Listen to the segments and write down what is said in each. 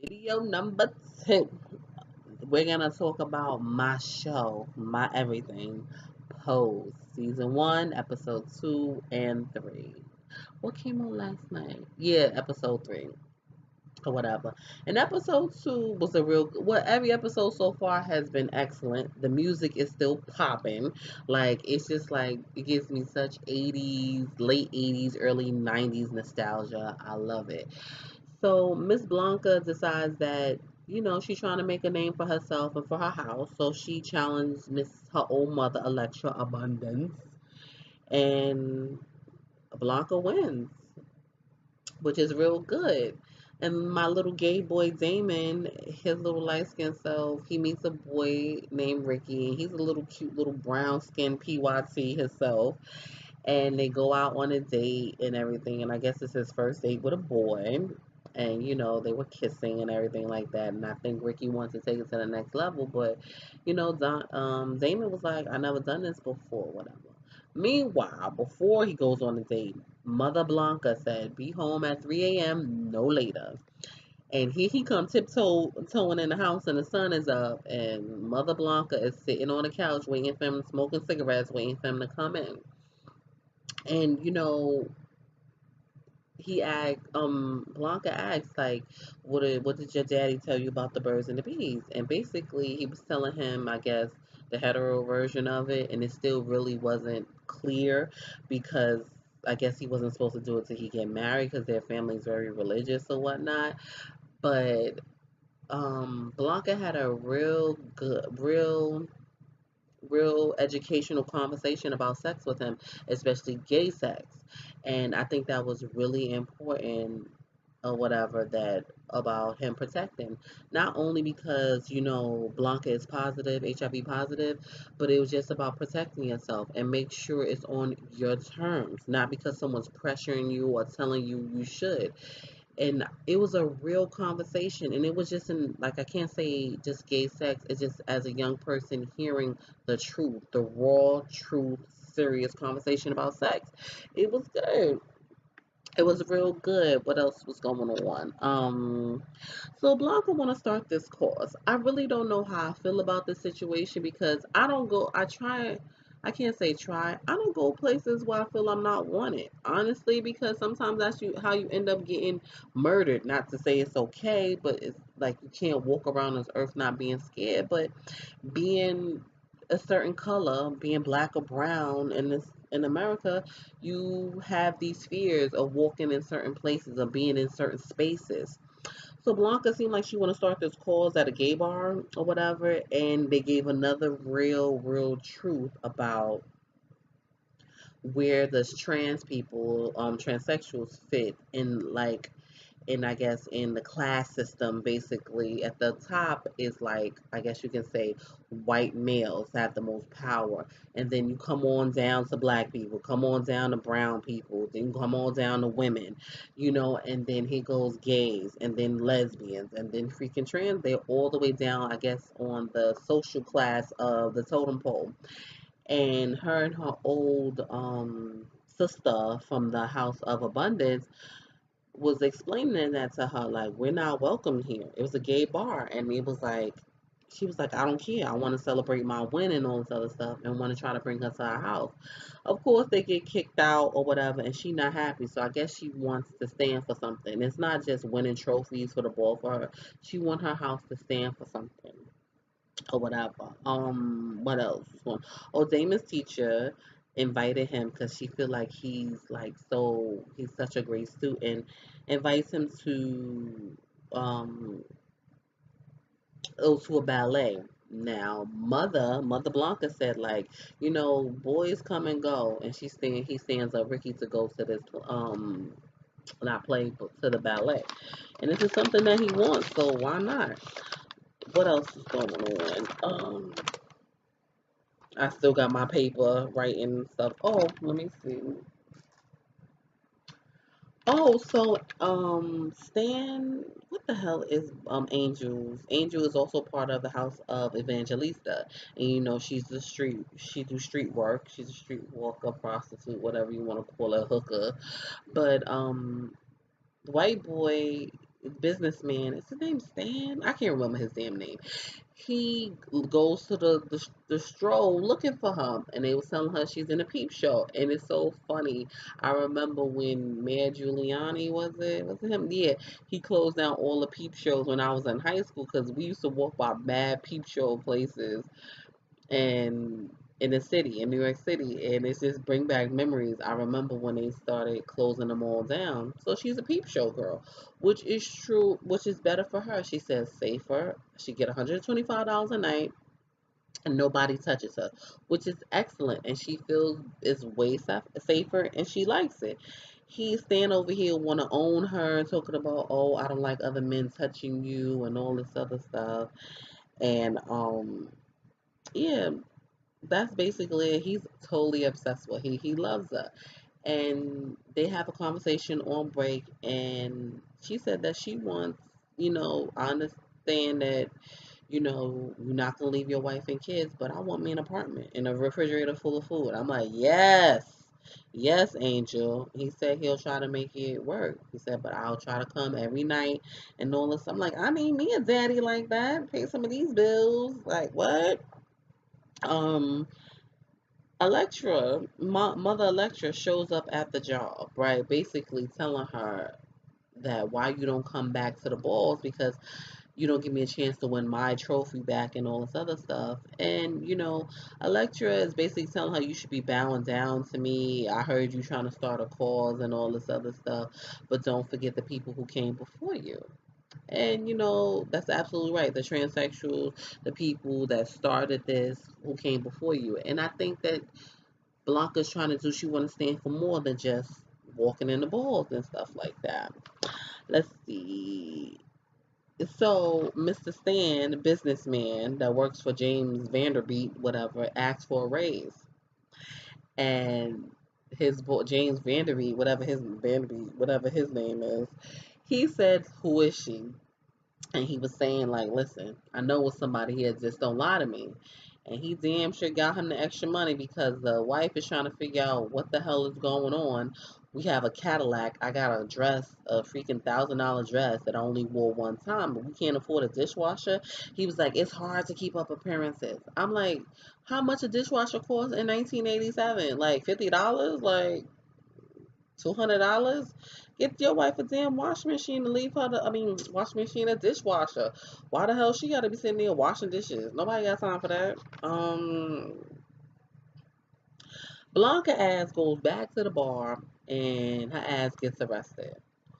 Video number two. We're gonna talk about my show, my everything, Pose, season one, episode two and three. What came on last night? Yeah, episode three or whatever. And episode two was a real. Well, every episode so far has been excellent. The music is still popping. Like it's just like it gives me such '80s, late '80s, early '90s nostalgia. I love it. So Miss Blanca decides that she's trying to make a name for herself and for her house. So she challenged her old mother Electra Abundance, and Blanca wins, which is real good. And my little gay boy Damon, his little light skinned self, he meets a boy named Ricky, and he's a little cute little brown skinned PYT himself. And they go out on a date and everything. And I guess it's his first date with a boy. And they were kissing and everything like that. And I think Ricky wants to take it to the next level, but Damon was like, "I never done this before, whatever." Meanwhile, before he goes on the date, Mother Blanca said, "Be home at 3 a.m. no later." And here he come tiptoeing in the house, and the sun is up, and Mother Blanca is sitting on the couch waiting for him, smoking cigarettes, waiting for him to come in. And Blanca asked, like, what did your daddy tell you about the birds and the bees? And basically he was telling him, I guess, the hetero version of it, and it still really wasn't clear because I guess he wasn't supposed to do it till he get married because their family's very religious or whatnot. But Blanca had a real educational conversation about sex with him, especially gay sex. And I think that was really important or whatever, that about him protecting. Not only because, Blanca is positive, HIV positive, but it was just about protecting yourself and make sure it's on your terms, not because someone's pressuring you or telling you you should. And it was a real conversation, and it was just in, like, I can't say just gay sex, it's just as a young person hearing the truth, the raw truth, serious conversation about sex. It was good. It was real good. What else was going on? So Blanca want to start this course. I really don't know how I feel about this situation because I don't go. I try. I can't say try. I don't go places where I feel I'm not wanted. Honestly, because sometimes that's how you end up getting murdered. Not to say it's okay, but it's like you can't walk around this earth not being scared. But being a certain color, being black or brown in America, you have these fears of walking in certain places or being in certain spaces. So Blanca seemed like she want to start this cause at a gay bar or whatever, and they gave another real truth about where the trans people, transsexuals fit in, like, and I guess in the class system. Basically at the top is, like, I guess you can say, white males have the most power, and then you come on down to black people, come on down to brown people, then you come on down to women, and then here goes gays, and then lesbians, and then freaking trans. They're all the way down, I guess, on the social class of the totem pole. And her old sister from the House of Abundance was explaining that to her, like, we're not welcome here. It was a gay bar, and it was like, she was like, I don't care. I want to celebrate my win and all this other stuff, and want to try to bring her to our house. Of course, they get kicked out or whatever, and she not happy. So I guess she wants to stand for something. It's not just winning trophies for the ball for her. She want her house to stand for something or whatever. What else was going? Oh, Damon's teacher invited him because she feel like he's such a great student. Invites him to um to a ballet. Now, Mother Blanca said, like, boys come and go, and he stands up Ricky to go to this not play, but to the ballet, and this is something that he wants, so why not? What else is going on? I still got my paper writing stuff. Oh, let me see. Oh, so Stan, what the hell is Angel's? Angel is also part of the House of Evangelista, and she do street work. She's a street walker, prostitute, whatever you want to call her, hooker. But the white boy, businessman. Is his name Stan? I can't remember his damn name. He goes to the stroll looking for her, and they was telling her she's in a peep show, and it's so funny. I remember when Mayor Giuliani, was it him? Yeah, he closed down all the peep shows when I was in high school because we used to walk by mad peep show places and in the city, in New York City, and it's just bring back memories. I remember when they started closing them all down. So she's a peep show girl, which is true, which is better for her. She says safer. She get $125 a night, and nobody touches her, which is excellent. And she feels is way safer, and she likes it. He's staying over here, want to own her, and talking about, oh, I don't like other men touching you, and all this other stuff. And yeah, that's basically it. He's totally obsessed with her. He loves her. And they have a conversation on break, and she said that she wants, I understand that, you're not gonna leave your wife and kids, but I want me an apartment and a refrigerator full of food. I'm like, yes. Yes, Angel. He said he'll try to make it work. He said, but I'll try to come every night and all this. I'm like, I need me a daddy like that. Pay some of these bills. Like, what? Um, Mother Electra shows up at the job, right? Basically telling her that why you don't come back to the balls because you don't give me a chance to win my trophy back and all this other stuff. And, Electra is basically telling her you should be bowing down to me. I heard you trying to start a cause and all this other stuff, but don't forget the people who came before you. And that's absolutely right. The transsexuals, the people that started this, who came before you. And I think that Blanca's trying to do, she want to stand for more than just walking in the balls and stuff like that. Let's see. So, Mr. Stan, the businessman that works for James Vanderbeek, whatever, asks for a raise. And his boy, James Vanderbeek, whatever his name is, he said, who is she? And he was saying, like, listen, I know it's somebody here, just don't lie to me. And he damn sure got him the extra money because the wife is trying to figure out what the hell is going on. We have a Cadillac. I got a dress, a freaking $1,000 dress that I only wore one time, but we can't afford a dishwasher. He was like, it's hard to keep up appearances. I'm like, how much a dishwasher cost in 1987? Like $50? Like $200? Get your wife a damn washing machine and leave her I mean, washing machine, a dishwasher. Why the hell she gotta be sitting there washing dishes? Nobody got time for that. Blanca ass goes back to the bar and her ass gets arrested.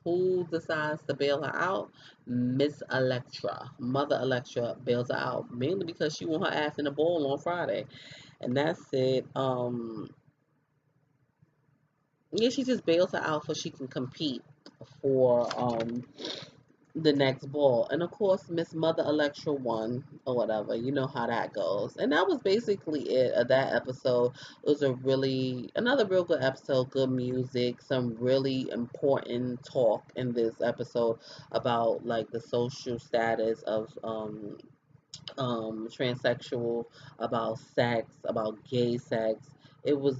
Who decides to bail her out? Miss Electra. Mother Electra bails her out, mainly because she want her ass in the bowl on Friday. And that's it. Yeah, she just bails her out so she can compete for the next ball. And of course, Miss Mother Electra won or whatever. You know how that goes. And that was basically it of that episode. It was another real good episode, good music, some really important talk in this episode about like the social status of transsexual, about sex, about gay sex. It was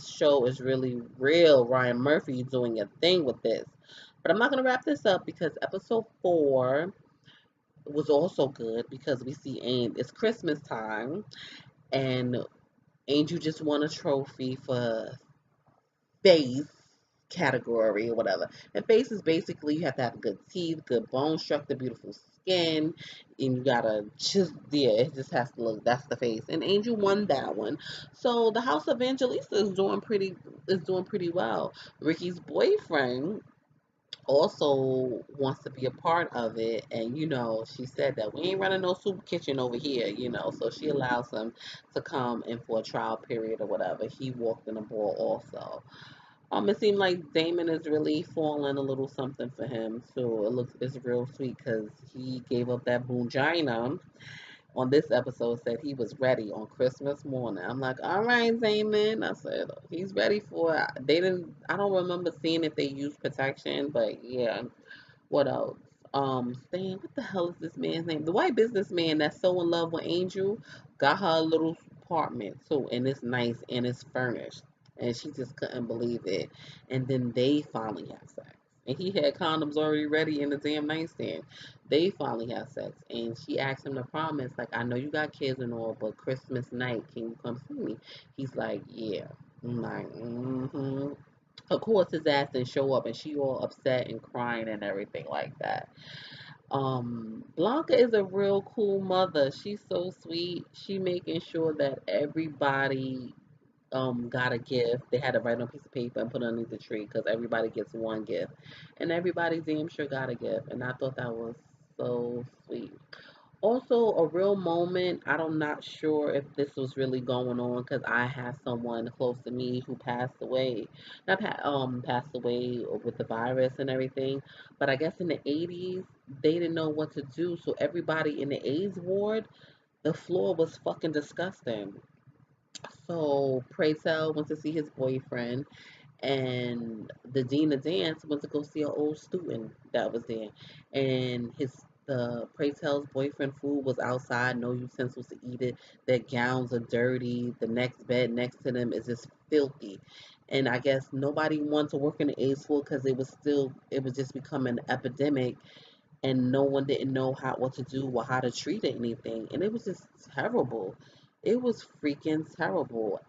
show is really real. Ryan Murphy doing a thing with this. But I'm not gonna wrap this up because episode 4 was also good because we see it's Christmas time and Angel just won a trophy for face category or whatever. And face is basically you have to have good teeth, good bone structure, beautiful skin, and you gotta just it just has to look. That's the face. And Angel won that one. So the House of Evangelista is doing pretty well. Ricky's boyfriend also wants to be a part of it, and she said that we ain't running no soup kitchen over here, so she allows him to come in for a trial period or whatever. He walked in the ball also. It seemed like Damon is really falling a little something for him, so it's real sweet because he gave up that Boongina on this episode. Said he was ready on Christmas morning. I'm like, all right, Damon. I said he's ready for it. They didn't. I don't remember seeing if they used protection, but yeah. What else? Stan, what the hell is this man's name? The white businessman that's so in love with Angel got her a little apartment too, and it's nice and it's furnished, and she just couldn't believe it. And then they finally have sex, and he had condoms already ready in the damn nightstand. They finally had sex, and she asked him to promise, like, I know you got kids and all, but Christmas night, can you come see me? He's like, yeah. I'm like, mm-hmm. Of course, his ass didn't show up, and she all upset and crying and everything like that. Blanca is a real cool mother. She's so sweet. She making sure that everybody got a gift. They had to write on a piece of paper and put it underneath the tree because everybody gets one gift, and everybody damn sure got a gift. And I thought that was so sweet. Also, a real moment. I'm not sure if this was really going on because I have someone close to me who passed away. Not passed away with the virus and everything. But I guess in the 80s, they didn't know what to do. So everybody in the AIDS ward, the floor was fucking disgusting. So Pray Tell went to see his boyfriend, and the dean of dance went to go see an old student that was there, and the Pray Tell's boyfriend food was outside, no utensils to eat it. Their gowns are dirty. The next bed next to them is just filthy. And I guess nobody wanted to work in the AIDS school because it was just becoming an epidemic, and no one didn't know what to do or how to treat it, anything. And it was just terrible. It was freaking terrible.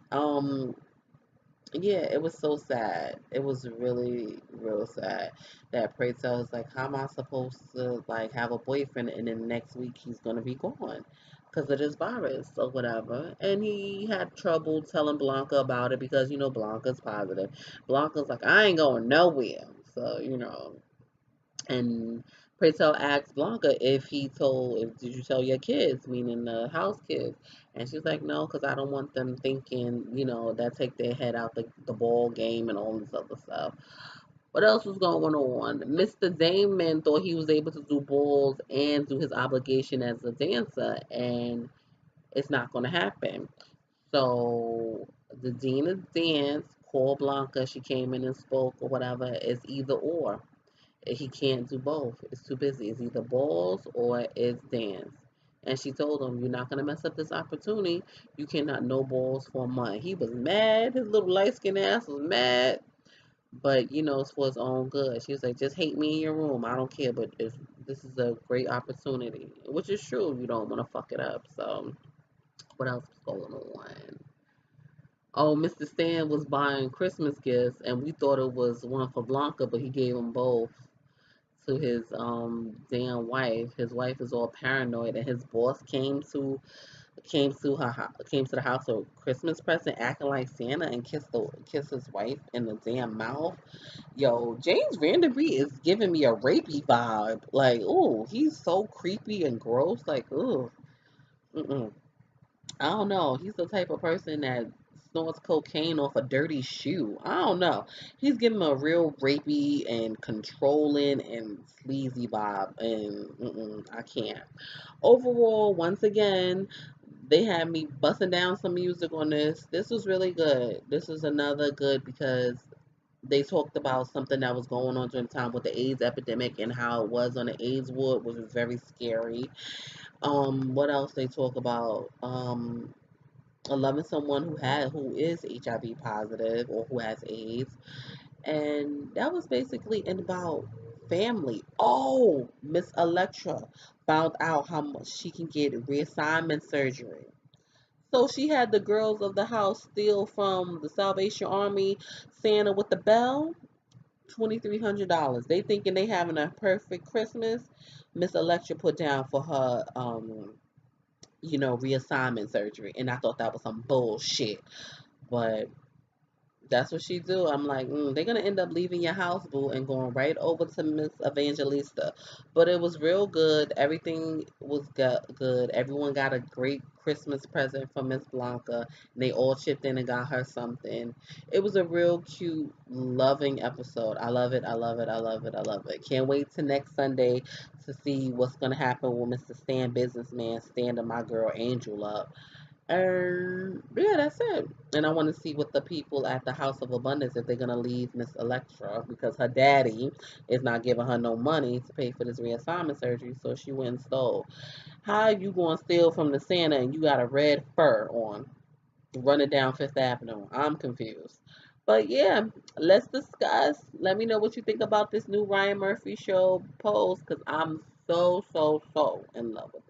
Yeah, it was so sad. It was really real sad that Pray Tell is like, how am I supposed to like have a boyfriend and then next week he's gonna be gone because of this virus or whatever. And he had trouble telling Blanca about it because Blanca's positive. Blanca's like, I ain't going nowhere. So and Pray Tell asked Blanca if did you tell your kids, meaning the house kids? And she's like, no, because I don't want them thinking, that take their head out the ball game and all this other stuff. What else was going on? Mr. Damon thought he was able to do balls and do his obligation as a dancer, and it's not going to happen. So the dean of dance called Blanca. She came in and spoke or whatever. It's either or. He can't do both. It's too busy. It's either balls or it's dance. And she told him, you're not going to mess up this opportunity. You cannot no balls for a month. He was mad. His little light skinned ass was mad. But, it's for his own good. She was like, just hate me in your room. I don't care. But this is a great opportunity. Which is true. You don't want to fuck it up. So, what else was going on? Oh, Mr. Stan was buying Christmas gifts. And we thought it was one for Blanca. But he gave them both to his damn wife. His wife is all paranoid, and his boss came to the house with a Christmas present, acting like Santa, and kissed his wife in the damn mouth. Yo, James Vanderbeek is giving me a rapey vibe. Like, ooh, he's so creepy and gross. Like, ooh, mm-mm. I don't know. He's the type of person that snorts cocaine off a dirty shoe. I don't know. He's giving a real rapey and controlling and sleazy vibe, and I can't. Overall, once again, they had me busting down some music on this. This was really good. This was another good because they talked about something that was going on during the time with the AIDS epidemic and how it was on the AIDS ward, which was very scary. What else they talk about? Loving someone who is HIV positive or who has AIDS, and that was basically about family. Oh, Miss Electra found out how much she can get reassignment surgery. So she had the girls of the house steal from the Salvation Army Santa with the bell. $2,300. They thinking they having a perfect Christmas. Miss Electra put down for her reassignment surgery. And I thought that was some bullshit. But that's what she do. I'm like, they're gonna end up leaving your house, boo, and going right over to Miss Evangelista. But it was real good. Everything was good. Everyone got a great Christmas present from Miss Blanca. And they all chipped in and got her something. It was a real cute, loving episode. I love it. I love it. I love it. I love it. Can't wait to next Sunday to see what's gonna happen with Mr. Stan Businessman standing my girl Angel up. Yeah, that's it. And I want to see what the people at the House of Abundance, if they're gonna leave Miss Electra because her daddy is not giving her no money to pay for this reassignment surgery, so she went and stole. How you gonna steal from the Santa and you got a red fur on, running down Fifth Avenue? I'm confused. But yeah, let's discuss. Let me know what you think about this new Ryan Murphy show, Pose, because I'm so in love with